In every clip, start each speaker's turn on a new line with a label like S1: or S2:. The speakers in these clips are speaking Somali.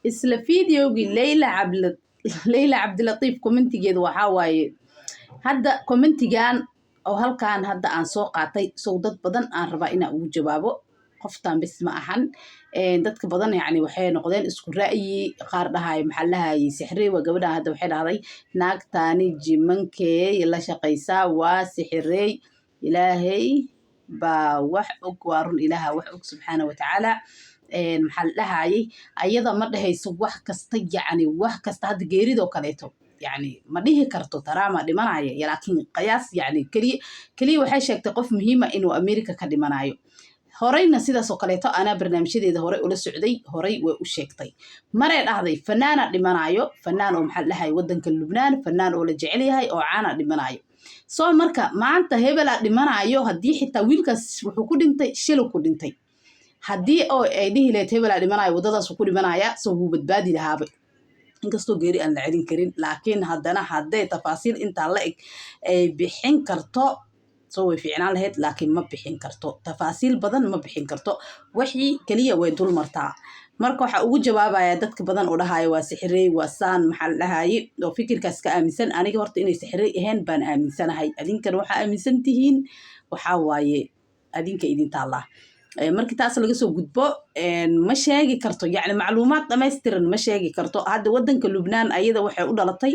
S1: isla fiidiyoogii Leyla Cabdilatiif commentigeeda waxaa waaye hadda commentigan oo halkaan hadda aan soo qaatay soo dad badan aan rabaa inaan ugu jawaabo qoftaan bis ma ahan dadka badan yani waxay noqdeen isku ra'yi qaar dhahay maxaa lahaayay sixri waa gabadha hadda waxay dhahday naagtaani jimankee la shaqaysaa waa sixirey ilaahay baa wax og waa run ilaaha wax og subxaana wa tacaala maxaa lahaayay ayada ma dhahayso wax kasta yani wax kasta hadda geeridoo kaleeto يعني ما ديه كرتو ترى ما دي منايا لكن قياس يعني كلي waxay sheegtay qof muhiim ah inuu America ka dhimanayo horeyna sidaas oo kaleeto ana barnaamijyadeeda hore ula socday horey way u sheegtay maray dhahday fanaana dhimanayo fanaan oo maxal lahay wadanka Lubnaan fanaan oo la jecel yahay oo caana dhimanayo soo marka maanta hebela dhimanayo hadii xitaa wiilkaas wuxuu ku dhintay shil ku dhintay hadii oo ay dhihi leed hebela dhimanayo wadadaas ku dhimanaya soo uu badbaadi lahaaba inkastoo geeri aan la celin karin laakiin haddana hadday tafaasiil intaa la eg ay bixin karto soo way fiicnaan lahayd laakiin ma bixin karto tafaasiil badan ma bixin karto wixii kaliya way dul martaa marka waxa ugu jawaabaya dadka badan oo dhahayo waa sixirey waa saan maxal dhahaye oo fikirkaas ka aaminsan aniga horta inay sixirey ahayn baan aaminsanahay adinkan waxa aaminsan tihiin waxa waaye adinka idin taala markii taas laga soo gudbo ma sheegi karto yani macluumaad dhameystiran ma sheegi karto hadda wadanka Lubnaan ayada waxay u dhalatay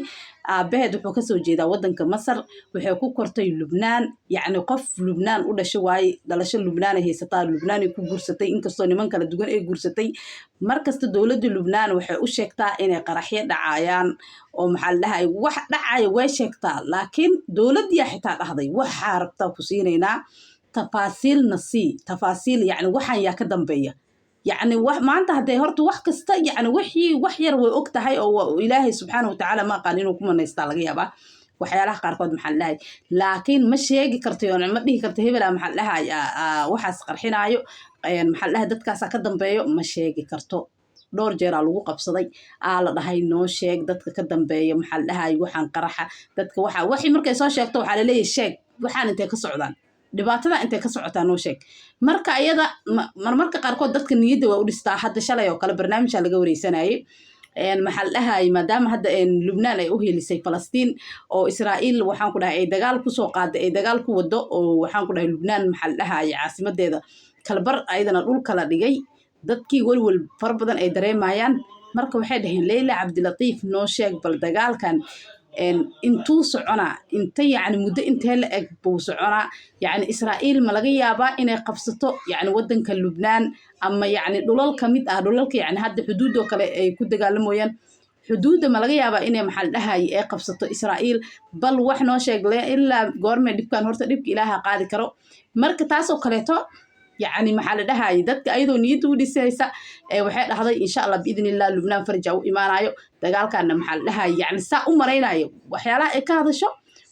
S1: aabaheed wuxuu ka soo jeedaa wadanka Masar waxay ku kortay Lubnaan yani qof Lubnaan u dhashay way dhalasho Lubnaan ay haysataa Lubnaan ay ku guursatay inkastoo niman kala duwan ay guursatay markasta dawladda Lubnaan waxay u sheegtaa inay qaraxyo dhacayaan oo maxal dhahay wax dhacay way sheegtaa laakiin dawladda xitaa dhahday waxa rabta ku siinayna تفاصيل نسي تفاصيل يعني وحن يا كدنبية يعني ما أنت هدي هرت وح كست يعني وحير وقتها أو إلهي سبحانه وتعالى ما قال إنه كمان يستلقيها بقى وحيالها قارقود محلها لكن مش يجي كرتيون ما به كرتيه بلا محلها وحس قرحين عيو يعني محلها دت كاسة كدنبية مش يجي كرتو دور جير لو qabsaday la dhahay noo sheeg dadka ka dambeeya maxallaha waxaan qaraxa dadka waxay markay soo sheegto waxa la leeyahay sheeg waxaan intee ka socdaan dhibaatada intee ka socotaa noo sheeg marka ayada marmarka qaarkood dadka niyadda waa u dhistaa hadda shalay oo kale barnaamijka laga wareysanayay maxal dhahay maadaama hadda Lubnaan ay u helisay Falastiin oo Israa'iil waxaan ku dhahay ay dagaal ku soo qaaday ay dagaal ku wado oo waxaan ku dhahay Lubnaan maxal dhahay caasimadeeda kalbar ayadana dhul kala dhigay dadkii walwal far badan ay dareemayaan marka waxay dhaheen Leyla Cabdilatiif noo sheeg bal dagaalkan intuu socona inta yani muddo intee la eg buu socona yani Israa'iil ma laga yaabaa inay qabsato yani wadanka Lubnaan ama yani dhulal kamid ah dhulalka yani hadda xuduudo kale ay ku dagaalamayaan xuduuda ma laga yaabaa inay maxal dhahay ay qabsato Israa'iil bal wax noo sheeg ilaa goorma dhibkan horta dhibka Ilaaha qaadi karo marka taas oo kaleeto يعني محل دهاي دتك أيضا نيتو دي سيسا وحيد هذا إن شاء الله بإذن الله لبنان فرجعوا إيمان عيو دقال كان محل دهاي يعني ساء مرين عيو وحيالا إيك هذا شو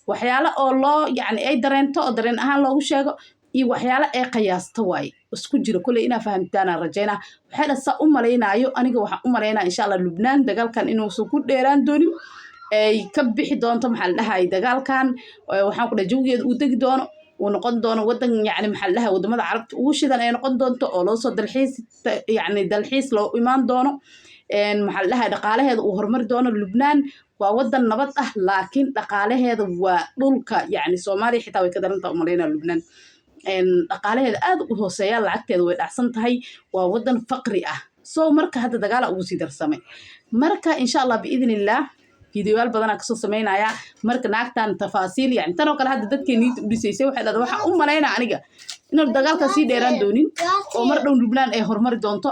S1: وحيالا الله يعني أي درين تقدرين أهل الله وشاقو إي وحيالا أي قياس تواي اسكو جيرو كل إنا فهمتانا رجينا وحيالا ساء مرين عيو أنيقو وحا مرين إن شاء الله لبنان دقال كان إنو سكوت ديران دوني أي كبحي دونتو محل دهاي دقال كان وحاقنا جوجيد ودق دونو ونقد دون ودن يعني محلها ودمada carabta ugu shidan ay noqon doonto oo loo soo dalxiis yani dalxiis loo imaan doono maxallaha dhaqaalaheeda uu horumar doono Lubnaan waa wadan nabad ah laakiin dhaqaalaheeda waa dhulka yani Soomaaliya xitaa way ka daranta umaleynaa Lubnaan dhaqaalaheeda aad u hooseeya lacagteeda way dhacsan tahay waa wadan faqri ah soo marka hadda dagaal ugu sii darsamay marka insha Allah biidnillah فيديوهات بدنا كسر سمينا يا مرك ناكتان تفاصيل يعني ترى كل هذا دتك نيت بيسيسي واحد هذا واحد ملاينا عنيقة إنه الدجال كسي ديران دونين ومر دون لبنان هرمر دونتو